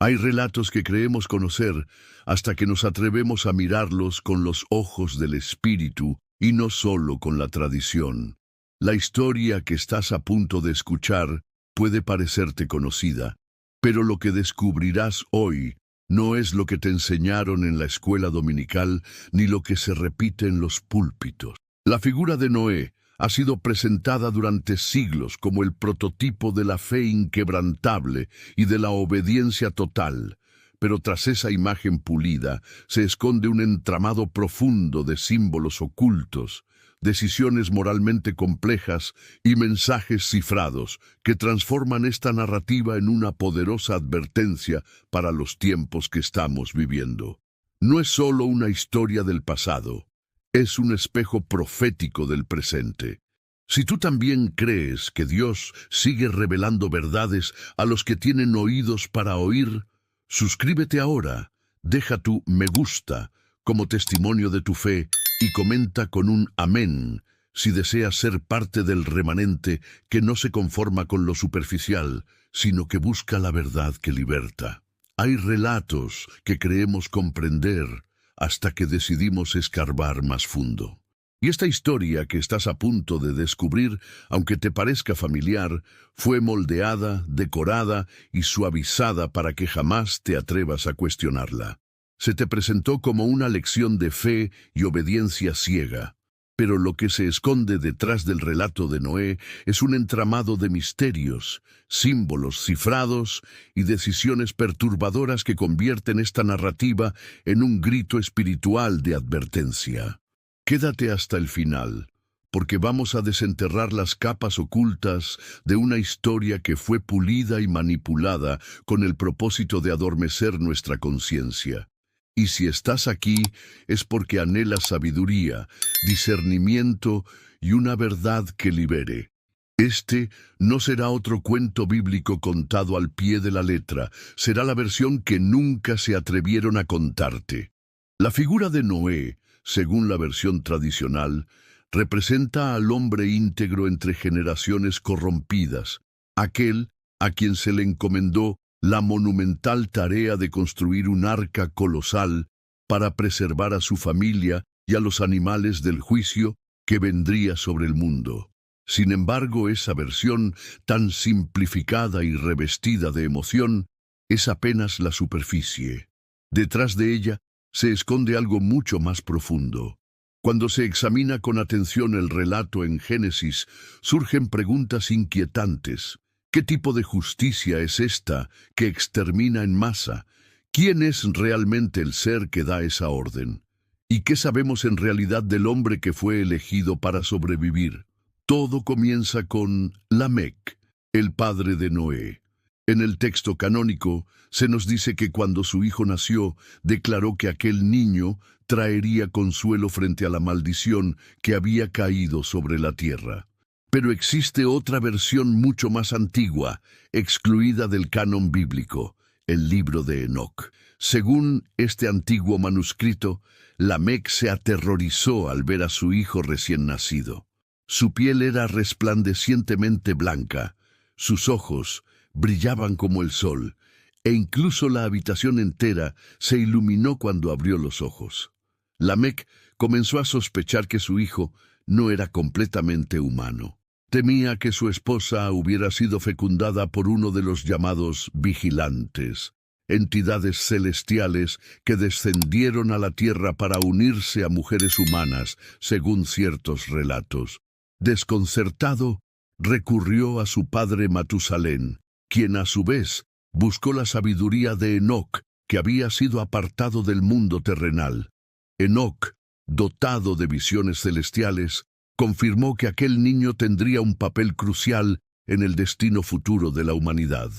Hay relatos que creemos conocer hasta que nos atrevemos a mirarlos con los ojos del espíritu y no solo con la tradición. La historia que estás a punto de escuchar puede parecerte conocida, pero lo que descubrirás hoy no es lo que te enseñaron en la escuela dominical ni lo que se repite en los púlpitos. La figura de Noé ha sido presentada durante siglos como el prototipo de la fe inquebrantable y de la obediencia total, pero tras esa imagen pulida se esconde un entramado profundo de símbolos ocultos, decisiones moralmente complejas y mensajes cifrados que transforman esta narrativa en una poderosa advertencia para los tiempos que estamos viviendo. No es solo una historia del pasado, es un espejo profético del presente. Si tú también crees que Dios sigue revelando verdades a los que tienen oídos para oír, suscríbete ahora, deja tu me gusta como testimonio de tu fe y comenta con un amén si deseas ser parte del remanente que no se conforma con lo superficial, sino que busca la verdad que liberta. Hay relatos que creemos comprender hasta que decidimos escarbar más fondo. Y esta historia que estás a punto de descubrir, aunque te parezca familiar, fue moldeada, decorada y suavizada para que jamás te atrevas a cuestionarla. Se te presentó como una lección de fe y obediencia ciega, pero lo que se esconde detrás del relato de Noé es un entramado de misterios, símbolos cifrados y decisiones perturbadoras que convierten esta narrativa en un grito espiritual de advertencia. Quédate hasta el final, porque vamos a desenterrar las capas ocultas de una historia que fue pulida y manipulada con el propósito de adormecer nuestra conciencia. Y si estás aquí es porque anhelas sabiduría, discernimiento y una verdad que libere. Este no será otro cuento bíblico contado al pie de la letra, será la versión que nunca se atrevieron a contarte. La figura de Noé, según la versión tradicional, representa al hombre íntegro entre generaciones corrompidas, aquel a quien se le encomendó la monumental tarea de construir un arca colosal para preservar a su familia y a los animales del juicio que vendría sobre el mundo. Sin embargo, esa versión tan simplificada y revestida de emoción es apenas la superficie. Detrás de ella se esconde algo mucho más profundo. Cuando se examina con atención el relato en Génesis, surgen preguntas inquietantes. ¿Qué tipo de justicia es esta que extermina en masa? ¿Quién es realmente el ser que da esa orden? ¿Y qué sabemos en realidad del hombre que fue elegido para sobrevivir? Todo comienza con Lamec, el padre de Noé. En el texto canónico se nos dice que cuando su hijo nació, declaró que aquel niño traería consuelo frente a la maldición que había caído sobre la tierra. Pero existe otra versión mucho más antigua, excluida del canon bíblico, el libro de Enoc. Según este antiguo manuscrito, Lamec se aterrorizó al ver a su hijo recién nacido. Su piel era resplandecientemente blanca, sus ojos brillaban como el sol, e incluso la habitación entera se iluminó cuando abrió los ojos. Lamec comenzó a sospechar que su hijo no era completamente humano. Temía que su esposa hubiera sido fecundada por uno de los llamados vigilantes, entidades celestiales que descendieron a la tierra para unirse a mujeres humanas, según ciertos relatos. Desconcertado, recurrió a su padre Matusalén, quien a su vez buscó la sabiduría de Enoc, que había sido apartado del mundo terrenal. Enoc, dotado de visiones celestiales, confirmó que aquel niño tendría un papel crucial en el destino futuro de la humanidad.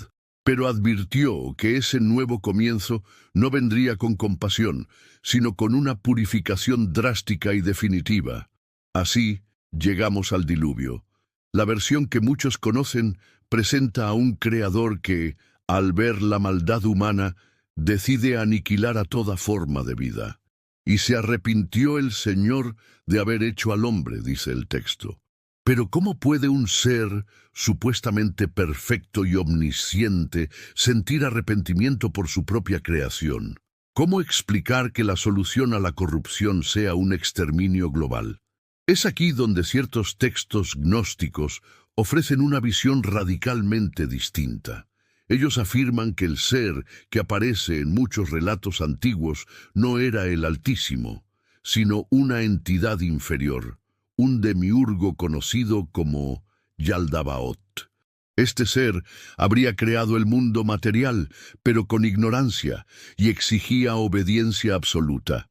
Pero advirtió que ese nuevo comienzo no vendría con compasión, sino con una purificación drástica y definitiva. Así, llegamos al diluvio. La versión que muchos conocen presenta a un creador que, al ver la maldad humana, decide aniquilar a toda forma de vida. Y se arrepintió el Señor de haber hecho al hombre, dice el texto. Pero ¿cómo puede un ser supuestamente perfecto y omnisciente sentir arrepentimiento por su propia creación? ¿Cómo explicar que la solución a la corrupción sea un exterminio global? Es aquí donde ciertos textos gnósticos ofrecen una visión radicalmente distinta. Ellos afirman que el ser que aparece en muchos relatos antiguos no era el Altísimo, sino una entidad inferior, un demiurgo conocido como Yaldabaoth. Este ser habría creado el mundo material, pero con ignorancia, y exigía obediencia absoluta.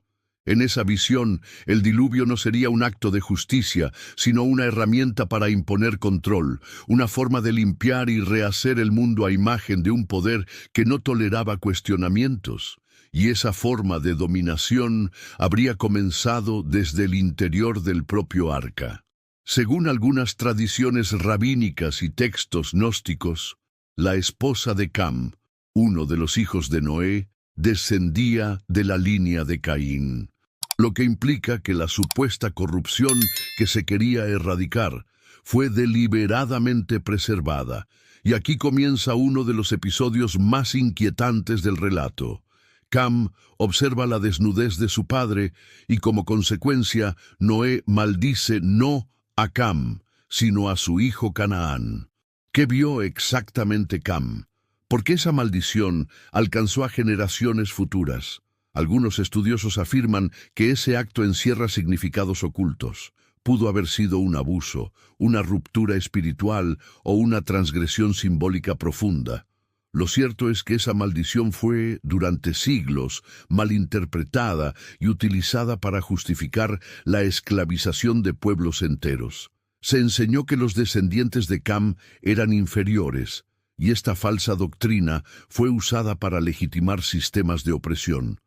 En esa visión, el diluvio no sería un acto de justicia, sino una herramienta para imponer control, una forma de limpiar y rehacer el mundo a imagen de un poder que no toleraba cuestionamientos. Y esa forma de dominación habría comenzado desde el interior del propio arca. Según algunas tradiciones rabínicas y textos gnósticos, la esposa de Cam, uno de los hijos de Noé, descendía de la línea de Caín, lo que implica que la supuesta corrupción que se quería erradicar fue deliberadamente preservada, y aquí comienza uno de los episodios más inquietantes del relato. Cam observa la desnudez de su padre y como consecuencia Noé maldice no a Cam, sino a su hijo Canaán. ¿Qué vio exactamente Cam? Porque esa maldición alcanzó a generaciones futuras. Algunos estudiosos afirman que ese acto encierra significados ocultos. Pudo haber sido un abuso, una ruptura espiritual o una transgresión simbólica profunda. Lo cierto es que esa maldición fue, durante siglos, malinterpretada y utilizada para justificar la esclavización de pueblos enteros. Se enseñó que los descendientes de Cam eran inferiores, y esta falsa doctrina fue usada para legitimar sistemas de opresión.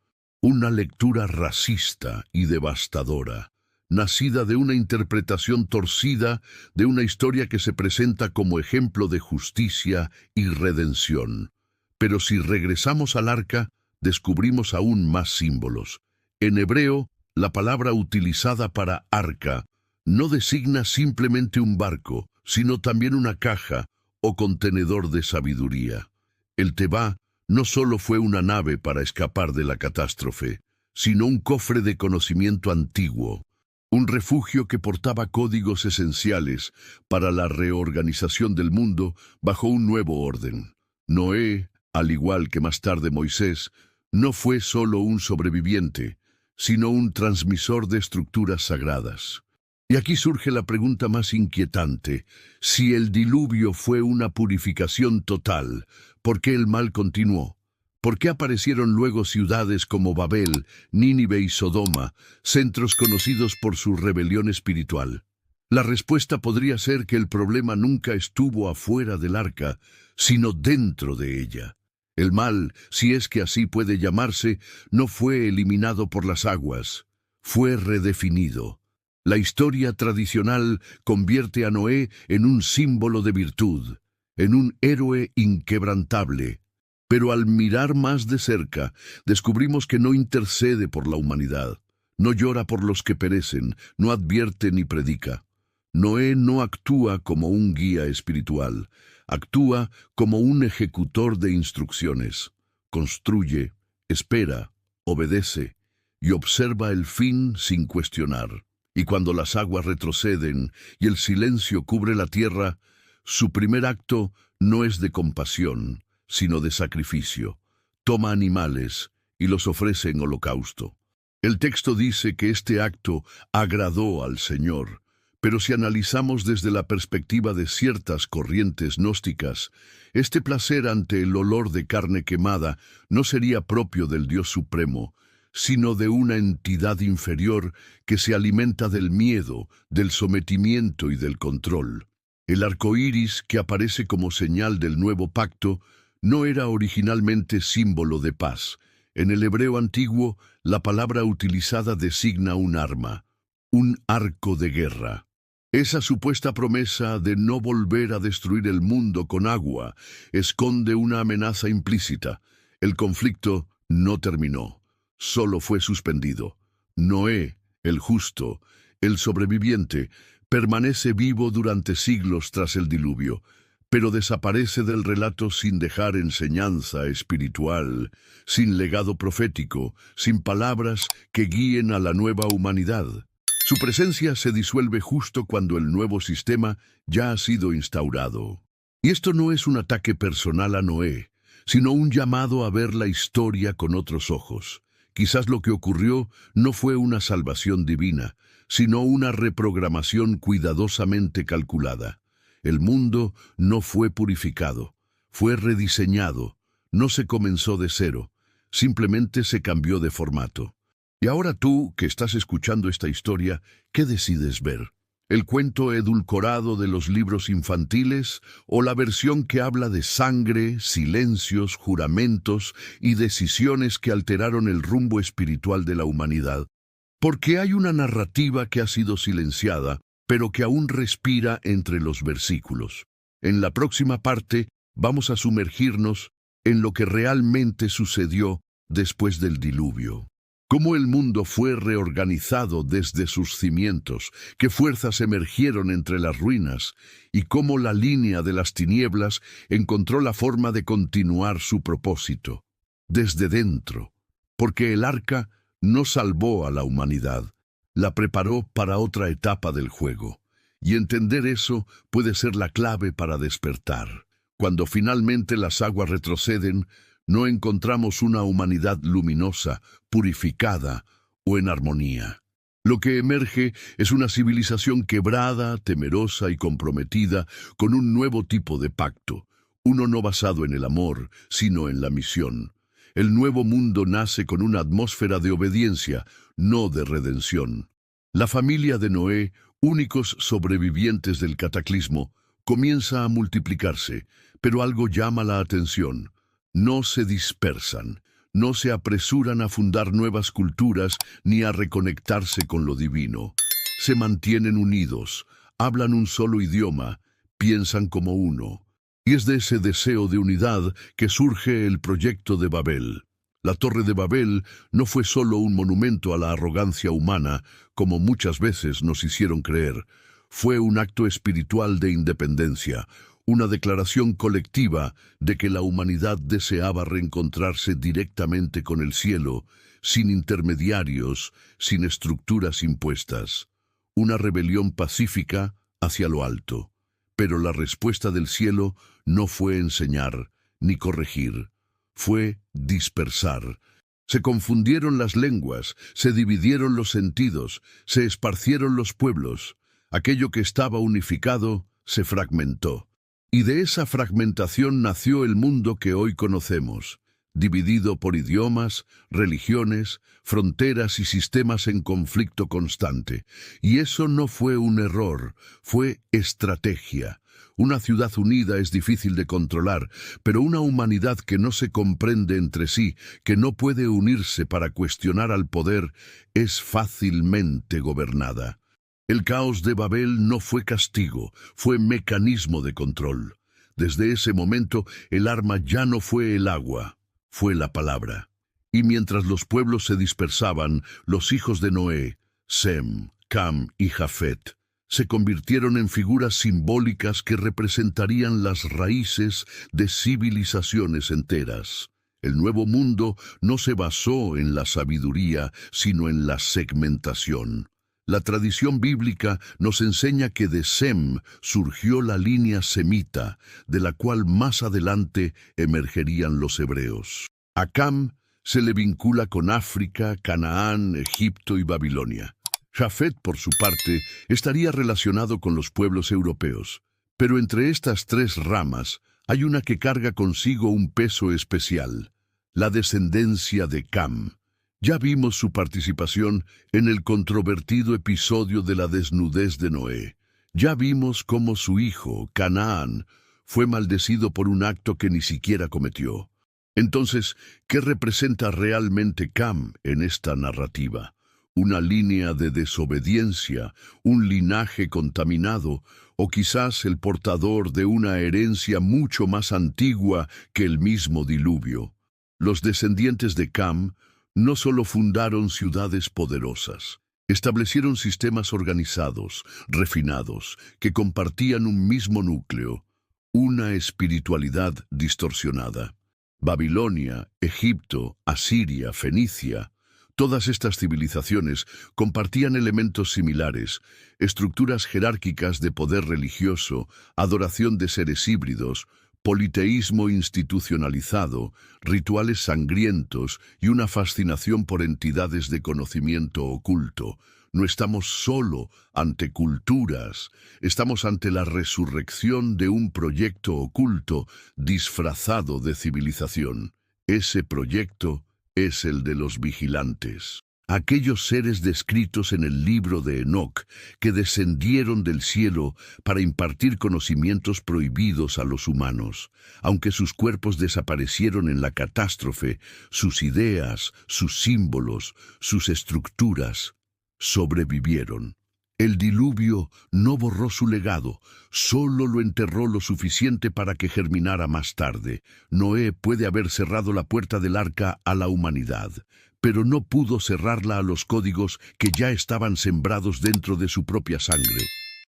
Una lectura racista y devastadora, nacida de una interpretación torcida de una historia que se presenta como ejemplo de justicia y redención. Pero si regresamos al arca, descubrimos aún más símbolos. En hebreo, la palabra utilizada para arca no designa simplemente un barco, sino también una caja o contenedor de sabiduría. El Tebá no solo fue una nave para escapar de la catástrofe, sino un cofre de conocimiento antiguo, un refugio que portaba códigos esenciales para la reorganización del mundo bajo un nuevo orden. Noé, al igual que más tarde Moisés, no fue solo un sobreviviente, sino un transmisor de estructuras sagradas. Y aquí surge la pregunta más inquietante: si el diluvio fue una purificación total, ¿por qué el mal continuó? ¿Por qué aparecieron luego ciudades como Babel, Nínive y Sodoma, centros conocidos por su rebelión espiritual? La respuesta podría ser que el problema nunca estuvo afuera del arca, sino dentro de ella. El mal, si es que así puede llamarse, no fue eliminado por las aguas, fue redefinido. La historia tradicional convierte a Noé en un símbolo de virtud, en un héroe inquebrantable. Pero al mirar más de cerca, descubrimos que no intercede por la humanidad, no llora por los que perecen, no advierte ni predica. Noé no actúa como un guía espiritual, actúa como un ejecutor de instrucciones. Construye, espera, obedece y observa el fin sin cuestionar. Y cuando las aguas retroceden y el silencio cubre la tierra, su primer acto no es de compasión, sino de sacrificio. Toma animales y los ofrece en holocausto. El texto dice que este acto agradó al Señor, pero si analizamos desde la perspectiva de ciertas corrientes gnósticas, este placer ante el olor de carne quemada no sería propio del Dios Supremo, sino de una entidad inferior que se alimenta del miedo, del sometimiento y del control. El arco iris, que aparece como señal del nuevo pacto, no era originalmente símbolo de paz. En el hebreo antiguo, la palabra utilizada designa un arma, un arco de guerra. Esa supuesta promesa de no volver a destruir el mundo con agua esconde una amenaza implícita. El conflicto no terminó. Solo fue suspendido. Noé, el justo, el sobreviviente, permanece vivo durante siglos tras el diluvio, pero desaparece del relato sin dejar enseñanza espiritual, sin legado profético, sin palabras que guíen a la nueva humanidad. Su presencia se disuelve justo cuando el nuevo sistema ya ha sido instaurado. Y esto no es un ataque personal a Noé, sino un llamado a ver la historia con otros ojos. Quizás lo que ocurrió no fue una salvación divina, sino una reprogramación cuidadosamente calculada. El mundo no fue purificado, fue rediseñado, no se comenzó de cero, simplemente se cambió de formato. Y ahora tú, que estás escuchando esta historia, ¿qué decides ver? ¿El cuento edulcorado de los libros infantiles o la versión que habla de sangre, silencios, juramentos y decisiones que alteraron el rumbo espiritual de la humanidad? Porque hay una narrativa que ha sido silenciada, pero que aún respira entre los versículos. En la próxima parte vamos a sumergirnos en lo que realmente sucedió después del diluvio. Cómo el mundo fue reorganizado desde sus cimientos, qué fuerzas emergieron entre las ruinas, y cómo la línea de las tinieblas encontró la forma de continuar su propósito, desde dentro, porque el arca no salvó a la humanidad, la preparó para otra etapa del juego, y entender eso puede ser la clave para despertar. Cuando finalmente las aguas retroceden, no encontramos una humanidad luminosa, purificada o en armonía. Lo que emerge es una civilización quebrada, temerosa y comprometida con un nuevo tipo de pacto, uno no basado en el amor, sino en la misión. El nuevo mundo nace con una atmósfera de obediencia, no de redención. La familia de Noé, únicos sobrevivientes del cataclismo, comienza a multiplicarse, pero algo llama la atención. No se dispersan, no se apresuran a fundar nuevas culturas ni a reconectarse con lo divino. Se mantienen unidos, hablan un solo idioma, piensan como uno. Y es de ese deseo de unidad que surge el proyecto de Babel. La Torre de Babel no fue solo un monumento a la arrogancia humana, como muchas veces nos hicieron creer. Fue un acto espiritual de independencia, una declaración colectiva de que la humanidad deseaba reencontrarse directamente con el cielo, sin intermediarios, sin estructuras impuestas. Una rebelión pacífica hacia lo alto. Pero la respuesta del cielo no fue enseñar, ni corregir, fue dispersar. Se confundieron las lenguas, se dividieron los sentidos, se esparcieron los pueblos. Aquello que estaba unificado se fragmentó. Y de esa fragmentación nació el mundo que hoy conocemos, dividido por idiomas, religiones, fronteras y sistemas en conflicto constante. Y eso no fue un error, fue estrategia. Una ciudad unida es difícil de controlar, pero una humanidad que no se comprende entre sí, que no puede unirse para cuestionar al poder, es fácilmente gobernada. El caos de Babel no fue castigo, fue mecanismo de control. Desde ese momento, el arma ya no fue el agua, fue la palabra. Y mientras los pueblos se dispersaban, los hijos de Noé, Sem, Cam y Jafet, se convirtieron en figuras simbólicas que representarían las raíces de civilizaciones enteras. El nuevo mundo no se basó en la sabiduría, sino en la segmentación. La tradición bíblica nos enseña que de Sem surgió la línea semita, de la cual más adelante emergerían los hebreos. A Cam se le vincula con África, Canaán, Egipto y Babilonia. Jafet, por su parte, estaría relacionado con los pueblos europeos. Pero entre estas tres ramas hay una que carga consigo un peso especial: la descendencia de Cam. Ya vimos su participación en el controvertido episodio de la desnudez de Noé. Ya vimos cómo su hijo, Canaán, fue maldecido por un acto que ni siquiera cometió. Entonces, ¿qué representa realmente Cam en esta narrativa? ¿Una línea de desobediencia, un linaje contaminado, o quizás el portador de una herencia mucho más antigua que el mismo diluvio? Los descendientes de Cam no solo fundaron ciudades poderosas, Establecieron sistemas organizados, refinados, que compartían un mismo núcleo, una espiritualidad distorsionada. Babilonia, Egipto, Asiria, Fenicia, todas estas civilizaciones compartían elementos similares, estructuras jerárquicas de poder religioso, adoración de seres híbridos, politeísmo institucionalizado, rituales sangrientos y una fascinación por entidades de conocimiento oculto. No estamos solo ante culturas, estamos ante la resurrección de un proyecto oculto disfrazado de civilización. Ese proyecto es el de los vigilantes. Aquellos seres descritos en el libro de Enoc que descendieron del cielo para impartir conocimientos prohibidos a los humanos. Aunque sus cuerpos desaparecieron en la catástrofe, sus ideas, sus símbolos, sus estructuras sobrevivieron. El diluvio no borró su legado, solo lo enterró lo suficiente para que germinara más tarde. Noé puede haber cerrado la puerta del arca a la humanidad, pero no pudo cerrarla a los códigos que ya estaban sembrados dentro de su propia sangre.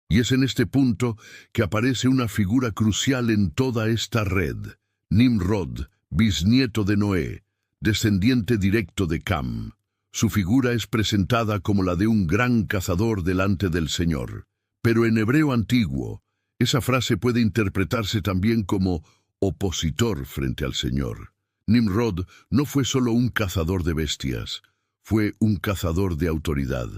Y es en este punto que aparece una figura crucial en toda esta red: Nimrod, bisnieto de Noé, descendiente directo de Cam. Su figura es presentada como la de un gran cazador delante del Señor. Pero en hebreo antiguo, esa frase puede interpretarse también como opositor frente al Señor. Nimrod no fue solo un cazador de bestias, fue un cazador de autoridad,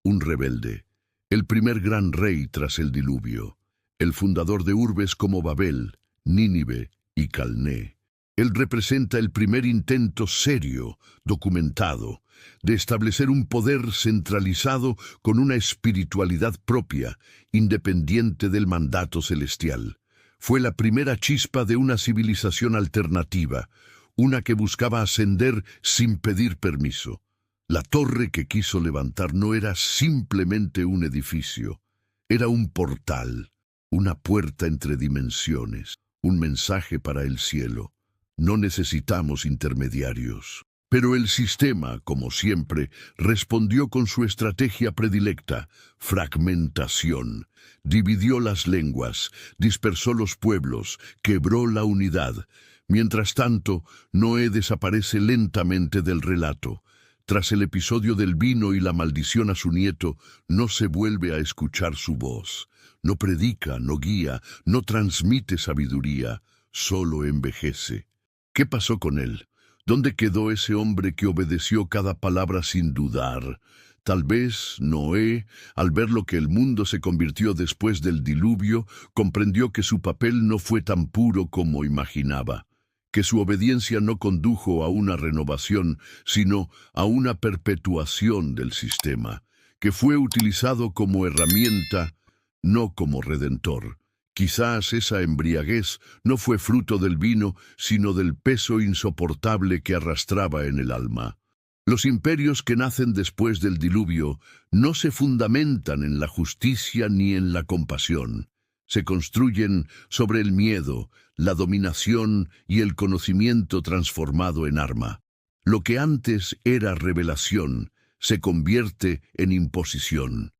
un rebelde, el primer gran rey tras el diluvio, el fundador de urbes como Babel, Nínive y Calné. Él representa el primer intento serio, documentado, de establecer un poder centralizado con una espiritualidad propia, independiente del mandato celestial. Fue la primera chispa de una civilización alternativa, una que buscaba ascender sin pedir permiso. La torre que quiso levantar no era simplemente un edificio, era un portal, una puerta entre dimensiones, un mensaje para el cielo. No necesitamos intermediarios. Pero el sistema, como siempre, respondió con su estrategia predilecta: fragmentación. Dividió las lenguas, dispersó los pueblos, quebró la unidad. Mientras tanto, Noé desaparece lentamente del relato. Tras el episodio del vino y la maldición a su nieto, no se vuelve a escuchar su voz. No predica, no guía, no transmite sabiduría, solo envejece. ¿Qué pasó con él? ¿Dónde quedó ese hombre que obedeció cada palabra sin dudar? Tal vez Noé, al ver lo que el mundo se convirtió después del diluvio, comprendió que su papel no fue tan puro como imaginaba, que su obediencia no condujo a una renovación, sino a una perpetuación del sistema, que fue utilizado como herramienta, no como redentor. Quizás esa embriaguez no fue fruto del vino, sino del peso insoportable que arrastraba en el alma. Los imperios que nacen después del diluvio no se fundamentan en la justicia ni en la compasión. Se construyen sobre el miedo, la dominación y el conocimiento transformado en arma. Lo que antes era revelación se convierte en imposición.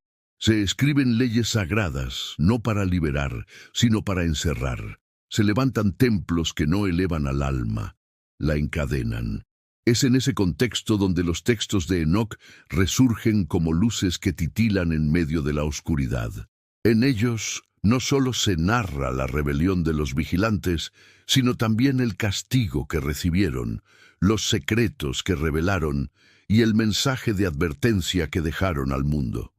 Se escriben leyes sagradas, no para liberar, sino para encerrar. Se levantan templos que no elevan al alma, la encadenan. Es en ese contexto donde los textos de Enoc resurgen como luces que titilan en medio de la oscuridad. En ellos no solo se narra la rebelión de los vigilantes, sino también el castigo que recibieron, los secretos que revelaron y el mensaje de advertencia que dejaron al mundo.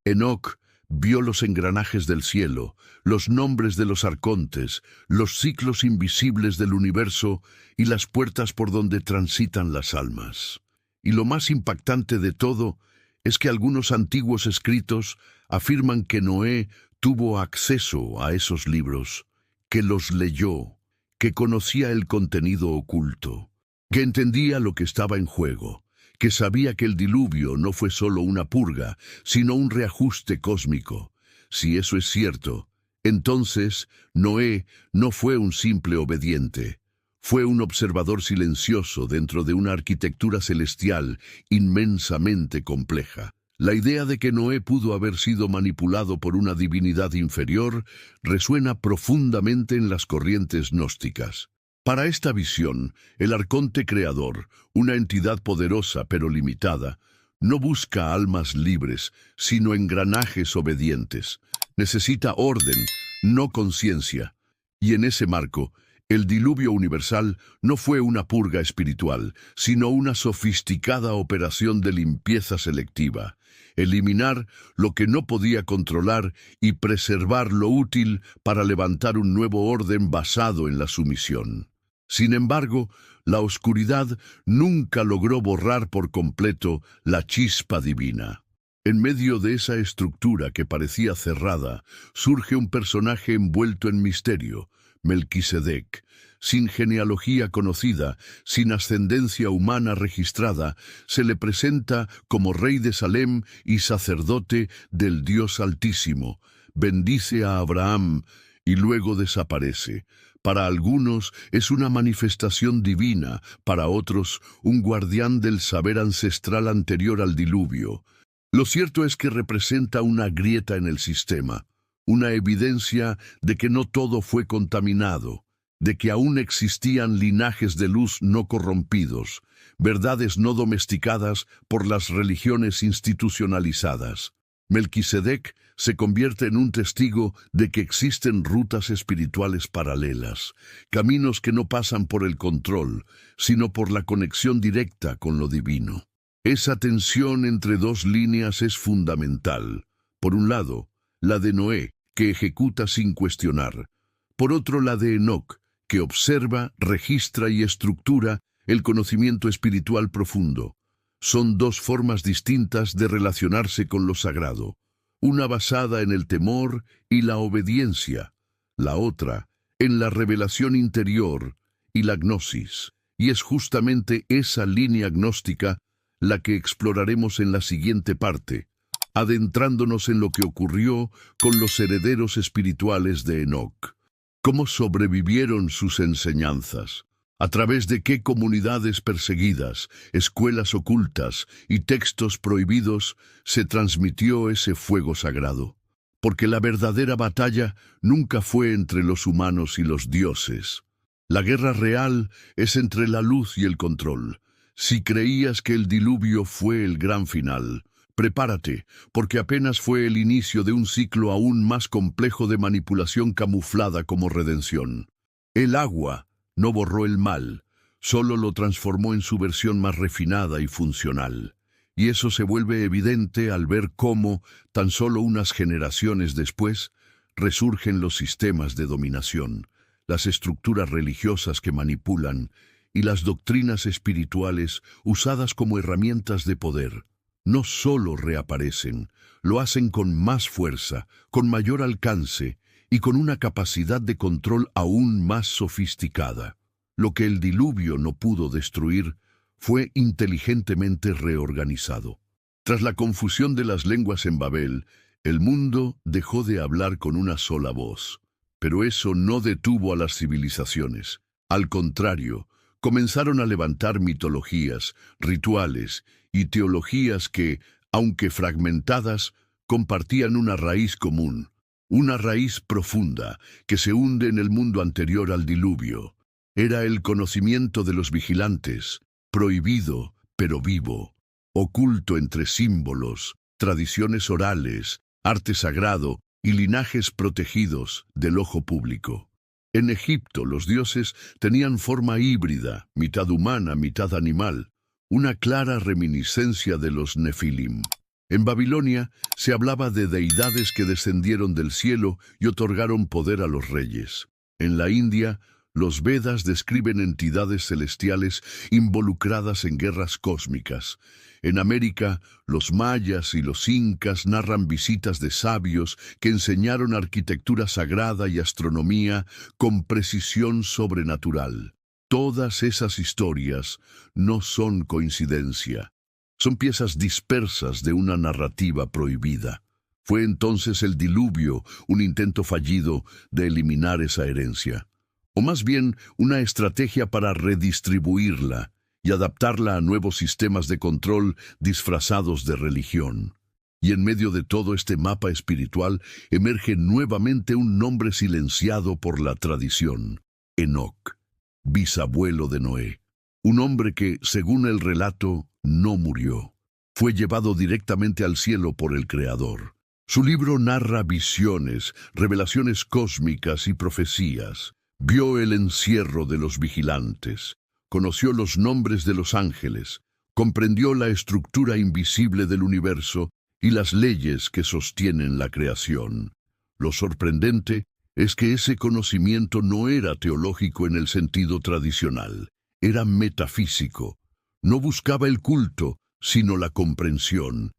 Enoc vio los engranajes del cielo, los nombres de los arcontes, los ciclos invisibles del universo y las puertas por donde transitan las almas. Y lo más impactante de todo es que algunos antiguos escritos afirman que Noé tuvo acceso a esos libros, que los leyó, que conocía el contenido oculto, que entendía lo que estaba en juego, que sabía que el diluvio no fue solo una purga, sino un reajuste cósmico. Si eso es cierto, entonces Noé no fue un simple obediente, fue un observador silencioso dentro de una arquitectura celestial inmensamente compleja. La idea de que Noé pudo haber sido manipulado por una divinidad inferior resuena profundamente en las corrientes gnósticas. Para esta visión, el arconte creador, una entidad poderosa pero limitada, no busca almas libres, sino engranajes obedientes. Necesita orden, no conciencia. Y en ese marco, el diluvio universal no fue una purga espiritual, sino una sofisticada operación de limpieza selectiva. Eliminar lo que no podía controlar y preservar lo útil para levantar un nuevo orden basado en la sumisión. Sin embargo, la oscuridad nunca logró borrar por completo la chispa divina. En medio de esa estructura que parecía cerrada, surge un personaje envuelto en misterio, Melquisedec. Sin genealogía conocida, sin ascendencia humana registrada, se le presenta como rey de Salem y sacerdote del Dios Altísimo. Bendice a Abraham y luego desaparece. Para algunos es una manifestación divina, para otros un guardián del saber ancestral anterior al diluvio. Lo cierto es que representa una grieta en el sistema, una evidencia de que no todo fue contaminado, de que aún existían linajes de luz no corrompidos, verdades no domesticadas por las religiones institucionalizadas. Melquisedec se convierte en un testigo de que existen rutas espirituales paralelas, caminos que no pasan por el control, sino por la conexión directa con lo divino. Esa tensión entre dos líneas es fundamental. Por un lado, la de Noé, que ejecuta sin cuestionar. Por otro, la de Enoc, que observa, registra y estructura el conocimiento espiritual profundo. Son dos formas distintas de relacionarse con lo sagrado, una basada en el temor y la obediencia, la otra en la revelación interior y la gnosis. Y es justamente esa línea gnóstica la que exploraremos en la siguiente parte, adentrándonos en lo que ocurrió con los herederos espirituales de Enoc. ¿Cómo sobrevivieron sus enseñanzas? ¿A través de qué comunidades perseguidas, escuelas ocultas y textos prohibidos se transmitió ese fuego sagrado? Porque la verdadera batalla nunca fue entre los humanos y los dioses. La guerra real es entre la luz y el control. Si creías que el diluvio fue el gran final, prepárate, porque apenas fue el inicio de un ciclo aún más complejo de manipulación camuflada como redención. El agua no borró el mal, solo lo transformó en su versión más refinada y funcional. Y eso se vuelve evidente al ver cómo, tan solo unas generaciones después, resurgen los sistemas de dominación, las estructuras religiosas que manipulan y las doctrinas espirituales usadas como herramientas de poder. No solo reaparecen, lo hacen con más fuerza, con mayor alcance y con una capacidad de control aún más sofisticada. Lo que el diluvio no pudo destruir fue inteligentemente reorganizado. Tras la confusión de las lenguas en Babel, el mundo dejó de hablar con una sola voz. Pero eso no detuvo a las civilizaciones. Al contrario, comenzaron a levantar mitologías, rituales y teologías que, aunque fragmentadas, compartían una raíz común, una raíz profunda que se hunde en el mundo anterior al diluvio. Era el conocimiento de los vigilantes, prohibido pero vivo, oculto entre símbolos, tradiciones orales, arte sagrado y linajes protegidos del ojo público. En Egipto los dioses tenían forma híbrida, mitad humana, mitad animal, una clara reminiscencia de los Nefilim. En Babilonia se hablaba de deidades que descendieron del cielo y otorgaron poder a los reyes. En la India, los Vedas describen entidades celestiales involucradas en guerras cósmicas. En América, los mayas y los incas narran visitas de sabios que enseñaron arquitectura sagrada y astronomía con precisión sobrenatural. Todas esas historias no son coincidencia. Son piezas dispersas de una narrativa prohibida. Fue entonces el diluvio un intento fallido de eliminar esa herencia, o más bien una estrategia para redistribuirla y adaptarla a nuevos sistemas de control disfrazados de religión. Y en medio de todo este mapa espiritual emerge nuevamente un nombre silenciado por la tradición: Enoc, bisabuelo de Noé. Un hombre que, según el relato, no murió. Fue llevado directamente al cielo por el Creador. Su libro narra visiones, revelaciones cósmicas y profecías. Vio el encierro de los vigilantes, conoció los nombres de los ángeles, comprendió la estructura invisible del universo y las leyes que sostienen la creación. Lo sorprendente es que ese conocimiento no era teológico en el sentido tradicional, era metafísico. No buscaba el culto, sino la comprensión.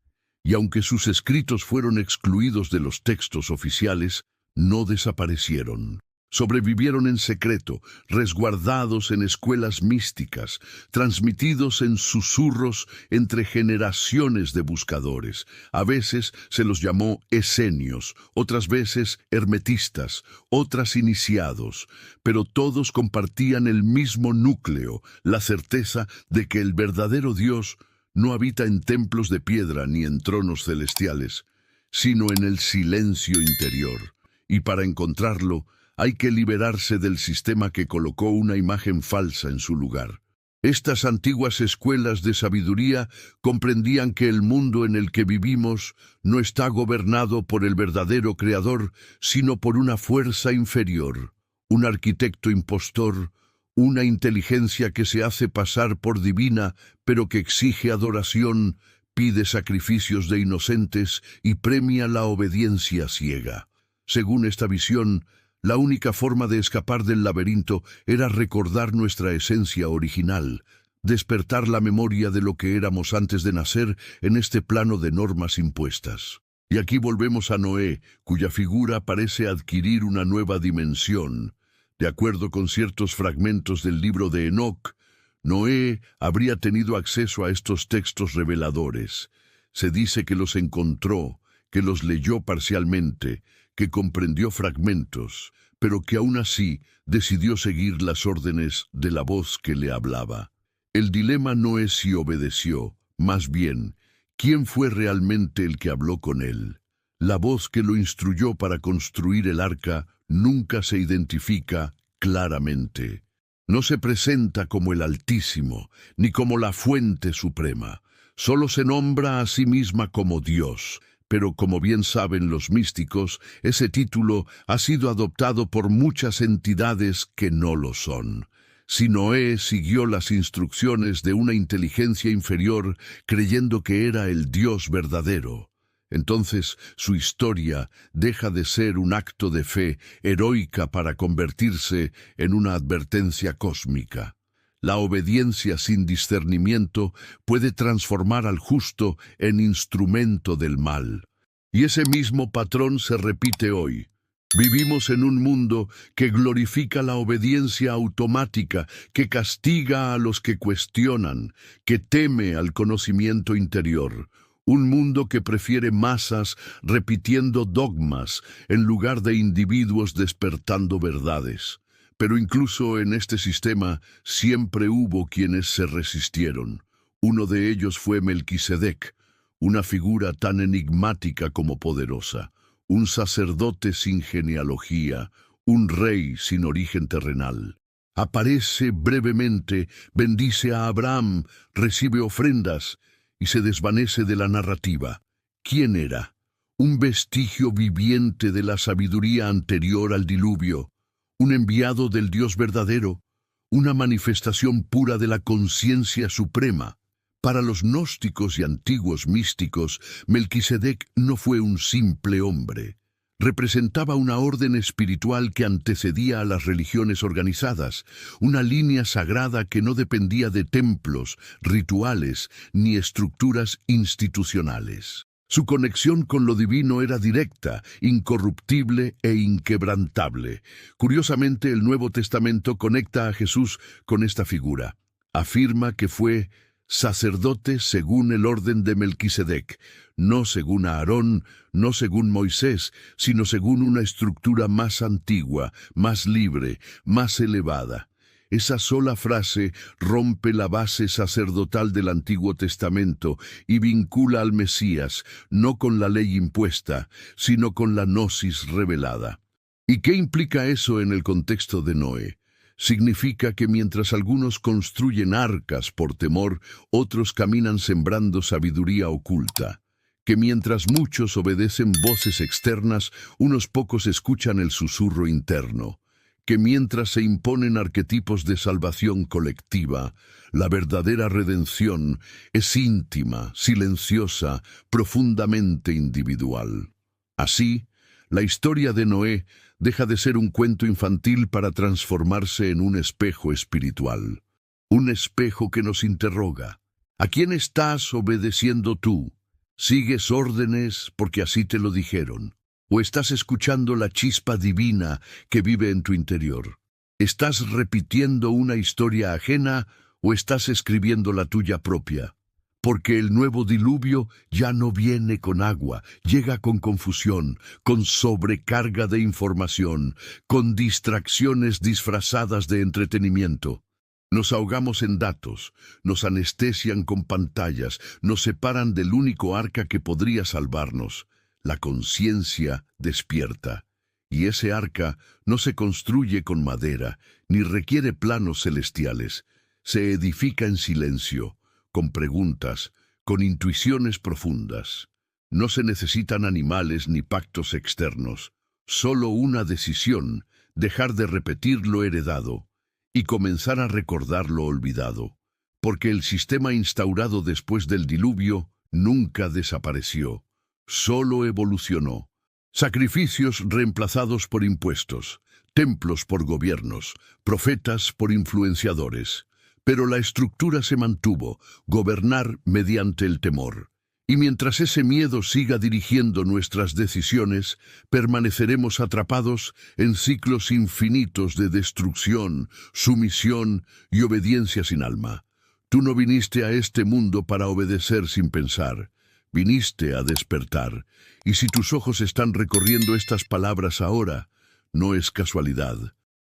Y aunque sus escritos fueron excluidos de los textos oficiales, no desaparecieron. Sobrevivieron en secreto, resguardados en escuelas místicas, transmitidos en susurros entre generaciones de buscadores. A veces se los llamó esenios, otras veces hermetistas, otras iniciados, pero todos compartían el mismo núcleo, la certeza de que el verdadero Dios no habita en templos de piedra ni en tronos celestiales, sino en el silencio interior. Y para encontrarlo, hay que liberarse del sistema que colocó una imagen falsa en su lugar. Estas antiguas escuelas de sabiduría comprendían que el mundo en el que vivimos no está gobernado por el verdadero Creador, sino por una fuerza inferior, un arquitecto impostor, una inteligencia que se hace pasar por divina, pero que exige adoración, pide sacrificios de inocentes y premia la obediencia ciega. Según esta visión, la única forma de escapar del laberinto era recordar nuestra esencia original, despertar la memoria de lo que éramos antes de nacer en este plano de normas impuestas. Y aquí volvemos a Noé, cuya figura parece adquirir una nueva dimensión. De acuerdo con ciertos fragmentos del libro de Enoc, Noé habría tenido acceso a estos textos reveladores. Se dice que los encontró, que los leyó parcialmente, que comprendió fragmentos, pero que aún así decidió seguir las órdenes de la voz que le hablaba. El dilema no es si obedeció, más bien, ¿quién fue realmente el que habló con él? La voz que lo instruyó para construir el arca nunca se identifica claramente. No se presenta como el Altísimo, ni como la fuente suprema. Solo se nombra a sí misma como Dios. Pero como bien saben los místicos, ese título ha sido adoptado por muchas entidades que no lo son. Si Noé siguió las instrucciones de una inteligencia inferior creyendo que era el Dios verdadero, entonces su historia deja de ser un acto de fe heroica para convertirse en una advertencia cósmica. La obediencia sin discernimiento puede transformar al justo en instrumento del mal. Y ese mismo patrón se repite hoy. Vivimos en un mundo que glorifica la obediencia automática, que castiga a los que cuestionan, que teme al conocimiento interior. Un mundo que prefiere masas repitiendo dogmas en lugar de individuos despertando verdades. Pero incluso en este sistema siempre hubo quienes se resistieron. Uno de ellos fue Melquisedec, una figura tan enigmática como poderosa, un sacerdote sin genealogía, un rey sin origen terrenal. Aparece brevemente, bendice a Abraham, recibe ofrendas y se desvanece de la narrativa. ¿Quién era? Un vestigio viviente de la sabiduría anterior al diluvio. Un enviado del Dios verdadero, una manifestación pura de la conciencia suprema. Para los gnósticos y antiguos místicos, Melquisedec no fue un simple hombre. Representaba una orden espiritual que antecedía a las religiones organizadas, una línea sagrada que no dependía de templos, rituales ni estructuras institucionales. Su conexión con lo divino era directa, incorruptible e inquebrantable. Curiosamente, el Nuevo Testamento conecta a Jesús con esta figura. Afirma que fue sacerdote según el orden de Melquisedec, no según Aarón, no según Moisés, sino según una estructura más antigua, más libre, más elevada. Esa sola frase rompe la base sacerdotal del Antiguo Testamento y vincula al Mesías, no con la ley impuesta, sino con la gnosis revelada. ¿Y qué implica eso en el contexto de Noé? Significa que mientras algunos construyen arcas por temor, otros caminan sembrando sabiduría oculta. Que mientras muchos obedecen voces externas, unos pocos escuchan el susurro interno. Que mientras se imponen arquetipos de salvación colectiva, la verdadera redención es íntima, silenciosa, profundamente individual. Así, la historia de Noé deja de ser un cuento infantil para transformarse en un espejo espiritual. Un espejo que nos interroga: ¿a quién estás obedeciendo tú? ¿Sigues órdenes porque así te lo dijeron? ¿O estás escuchando la chispa divina que vive en tu interior? ¿Estás repitiendo una historia ajena o estás escribiendo la tuya propia? Porque el nuevo diluvio ya no viene con agua, llega con confusión, con sobrecarga de información, con distracciones disfrazadas de entretenimiento. Nos ahogamos en datos, nos anestesian con pantallas, nos separan del único arca que podría salvarnos, la conciencia despierta. Y ese arca no se construye con madera, ni requiere planos celestiales. Se edifica en silencio, con preguntas, con intuiciones profundas. No se necesitan animales ni pactos externos, solo una decisión: dejar de repetir lo heredado y comenzar a recordar lo olvidado, porque el sistema instaurado después del diluvio nunca desapareció, solo evolucionó. Sacrificios reemplazados por impuestos, templos por gobiernos, profetas por influenciadores. Pero la estructura se mantuvo: gobernar mediante el temor. Y mientras ese miedo siga dirigiendo nuestras decisiones, permaneceremos atrapados en ciclos infinitos de destrucción, sumisión y obediencia sin alma. Tú no viniste a este mundo para obedecer sin pensar. Viniste a despertar. Y si tus ojos están recorriendo estas palabras ahora, no es casualidad.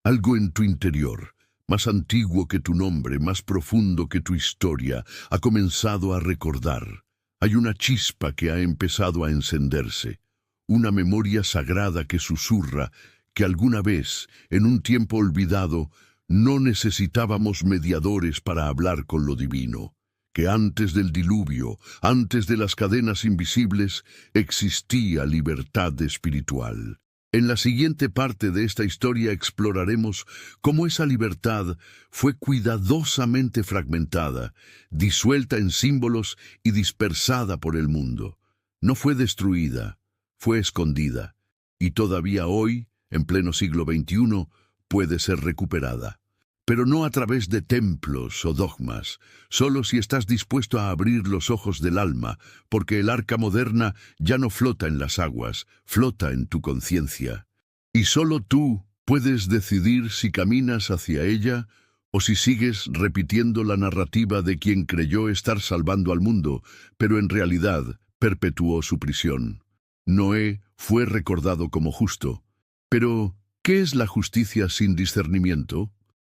Algo en tu interior, más antiguo que tu nombre, más profundo que tu historia, ha comenzado a recordar. Hay una chispa que ha empezado a encenderse, una memoria sagrada que susurra que alguna vez, en un tiempo olvidado, no necesitábamos mediadores para hablar con lo divino, que antes del diluvio, antes de las cadenas invisibles, existía libertad espiritual. En la siguiente parte de esta historia exploraremos cómo esa libertad fue cuidadosamente fragmentada, disuelta en símbolos y dispersada por el mundo. No fue destruida, fue escondida, y todavía hoy, en pleno siglo XXI, puede ser recuperada. Pero no a través de templos o dogmas, solo si estás dispuesto a abrir los ojos del alma, porque el arca moderna ya no flota en las aguas, flota en tu conciencia. Y solo tú puedes decidir si caminas hacia ella o si sigues repitiendo la narrativa de quien creyó estar salvando al mundo, pero en realidad perpetuó su prisión. Noé fue recordado como justo. Pero, ¿qué es la justicia sin discernimiento?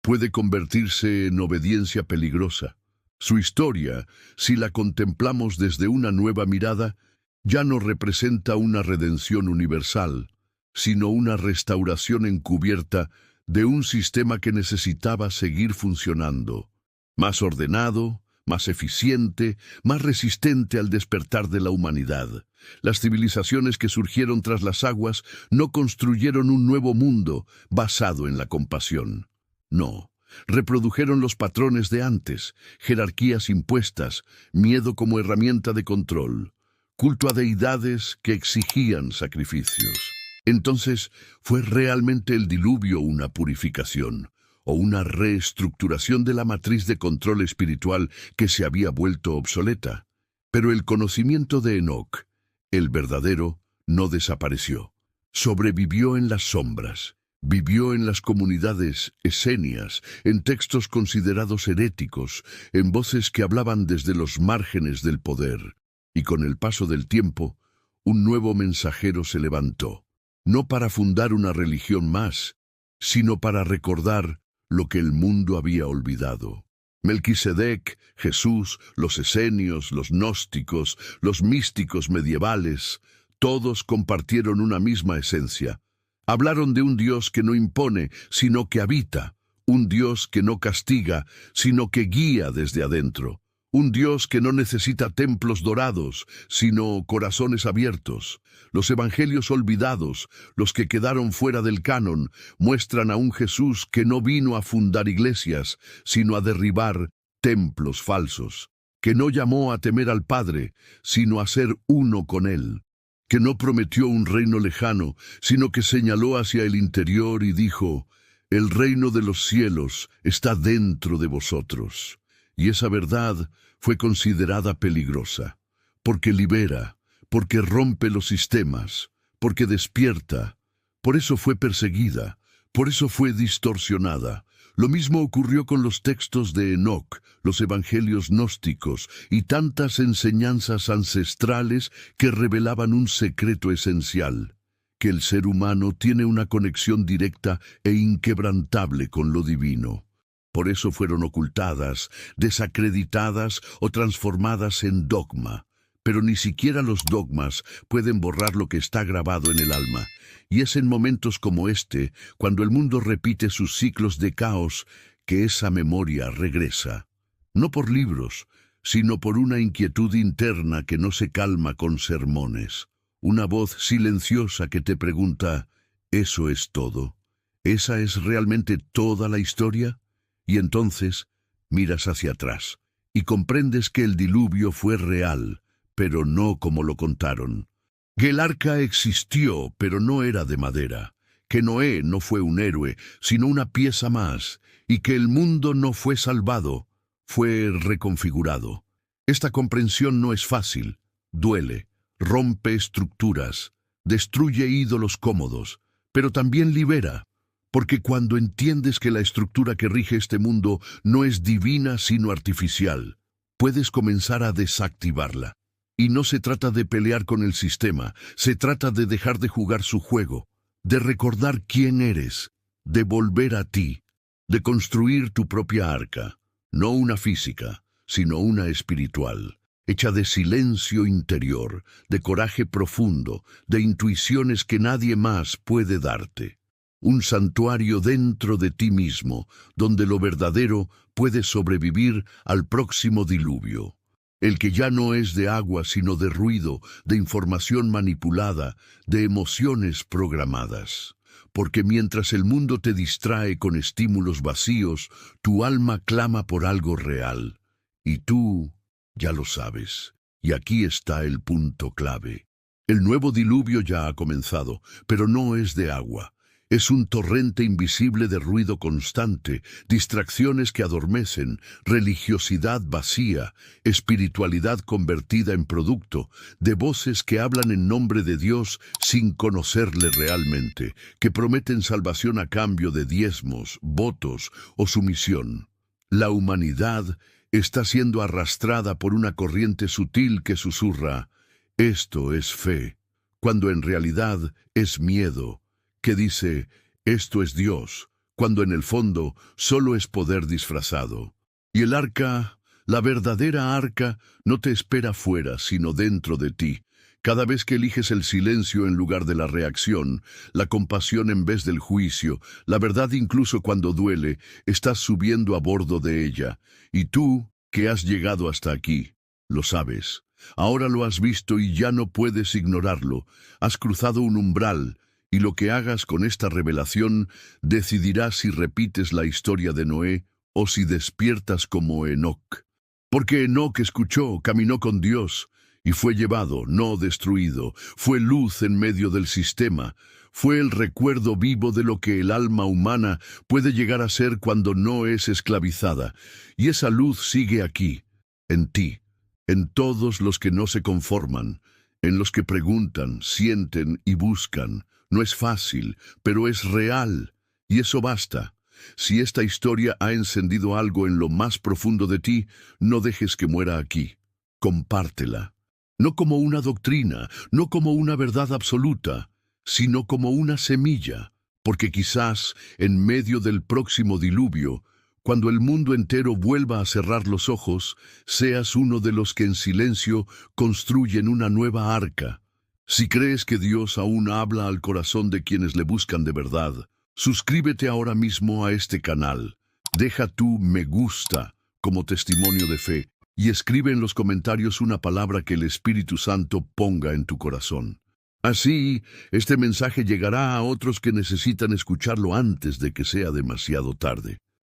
Puede convertirse en obediencia peligrosa. Su historia, si la contemplamos desde una nueva mirada, ya no representa una redención universal, sino una restauración encubierta de un sistema que necesitaba seguir funcionando, más ordenado, más eficiente, más resistente al despertar de la humanidad. Las civilizaciones que surgieron tras las aguas no construyeron un nuevo mundo basado en la compasión. No, reprodujeron los patrones de antes: jerarquías impuestas, miedo como herramienta de control, culto a deidades que exigían sacrificios. Entonces, ¿fue realmente el diluvio una purificación o una reestructuración de la matriz de control espiritual que se había vuelto obsoleta? Pero el conocimiento de Enoc, el verdadero, no desapareció. Sobrevivió en las sombras. Vivió en las comunidades esenias, en textos considerados heréticos, en voces que hablaban desde los márgenes del poder. Y con el paso del tiempo, un nuevo mensajero se levantó, no para fundar una religión más, sino para recordar: lo que el mundo había olvidado. Melquisedec, Jesús, los esenios, los gnósticos, los místicos medievales, todos compartieron una misma esencia. Hablaron de un Dios que no impone, sino que habita, un Dios que no castiga, sino que guía desde adentro, un Dios que no necesita templos dorados, sino corazones abiertos. Los evangelios olvidados, los que quedaron fuera del canon, muestran a un Jesús que no vino a fundar iglesias, sino a derribar templos falsos, que no llamó a temer al Padre, sino a ser uno con Él, que no prometió un reino lejano, sino que señaló hacia el interior y dijo: «El reino de los cielos está dentro de vosotros». Y esa verdad fue considerada peligrosa, porque libera, porque rompe los sistemas, porque despierta. Por eso fue perseguida, por eso fue distorsionada. Lo mismo ocurrió con los textos de Enoc, los evangelios gnósticos y tantas enseñanzas ancestrales que revelaban un secreto esencial: que el ser humano tiene una conexión directa e inquebrantable con lo divino. Por eso fueron ocultadas, desacreditadas o transformadas en dogma. Pero ni siquiera los dogmas pueden borrar lo que está grabado en el alma. Y es en momentos como este, cuando el mundo repite sus ciclos de caos, que esa memoria regresa. No por libros, sino por una inquietud interna que no se calma con sermones. Una voz silenciosa que te pregunta: ¿eso es todo? ¿Esa es realmente toda la historia? Y entonces miras hacia atrás y comprendes que el diluvio fue real, pero no como lo contaron. Que el arca existió, pero no era de madera. Que Noé no fue un héroe, sino una pieza más. Y que el mundo no fue salvado, fue reconfigurado. Esta comprensión no es fácil. Duele, rompe estructuras, destruye ídolos cómodos, pero también libera. Porque cuando entiendes que la estructura que rige este mundo no es divina sino artificial, puedes comenzar a desactivarla. Y no se trata de pelear con el sistema, se trata de dejar de jugar su juego, de recordar quién eres, de volver a ti, de construir tu propia arca, no una física, sino una espiritual, hecha de silencio interior, de coraje profundo, de intuiciones que nadie más puede darte. Un santuario dentro de ti mismo, donde lo verdadero puede sobrevivir al próximo diluvio. El que ya no es de agua, sino de ruido, de información manipulada, de emociones programadas. Porque mientras el mundo te distrae con estímulos vacíos, tu alma clama por algo real. Y tú ya lo sabes. Y aquí está el punto clave. El nuevo diluvio ya ha comenzado, pero no es de agua. Es un torrente invisible de ruido constante, distracciones que adormecen, religiosidad vacía, espiritualidad convertida en producto, de voces que hablan en nombre de Dios sin conocerle realmente, que prometen salvación a cambio de diezmos, votos o sumisión. La humanidad está siendo arrastrada por una corriente sutil que susurra: «Esto es fe», cuando en realidad es miedo, que dice: «Esto es Dios», cuando en el fondo solo es poder disfrazado. Y el arca, la verdadera arca, no te espera fuera, sino dentro de ti. Cada vez que eliges el silencio en lugar de la reacción, la compasión en vez del juicio, la verdad incluso cuando duele, estás subiendo a bordo de ella. Y tú, que has llegado hasta aquí, lo sabes. Ahora lo has visto y ya no puedes ignorarlo. Has cruzado un umbral, y lo que hagas con esta revelación decidirá si repites la historia de Noé o si despiertas como Enoc. Porque Enoc escuchó, caminó con Dios, y fue llevado, no destruido. Fue luz en medio del sistema. Fue el recuerdo vivo de lo que el alma humana puede llegar a ser cuando no es esclavizada. Y esa luz sigue aquí, en ti, en todos los que no se conforman, en los que preguntan, sienten y buscan. No es fácil, pero es real, y eso basta. Si esta historia ha encendido algo en lo más profundo de ti, no dejes que muera aquí. Compártela. No como una doctrina, no como una verdad absoluta, sino como una semilla, porque quizás en medio del próximo diluvio, cuando el mundo entero vuelva a cerrar los ojos, seas uno de los que en silencio construyen una nueva arca. Si crees que Dios aún habla al corazón de quienes le buscan de verdad, suscríbete ahora mismo a este canal. Deja tu me gusta como testimonio de fe y escribe en los comentarios una palabra que el Espíritu Santo ponga en tu corazón. Así, este mensaje llegará a otros que necesitan escucharlo antes de que sea demasiado tarde.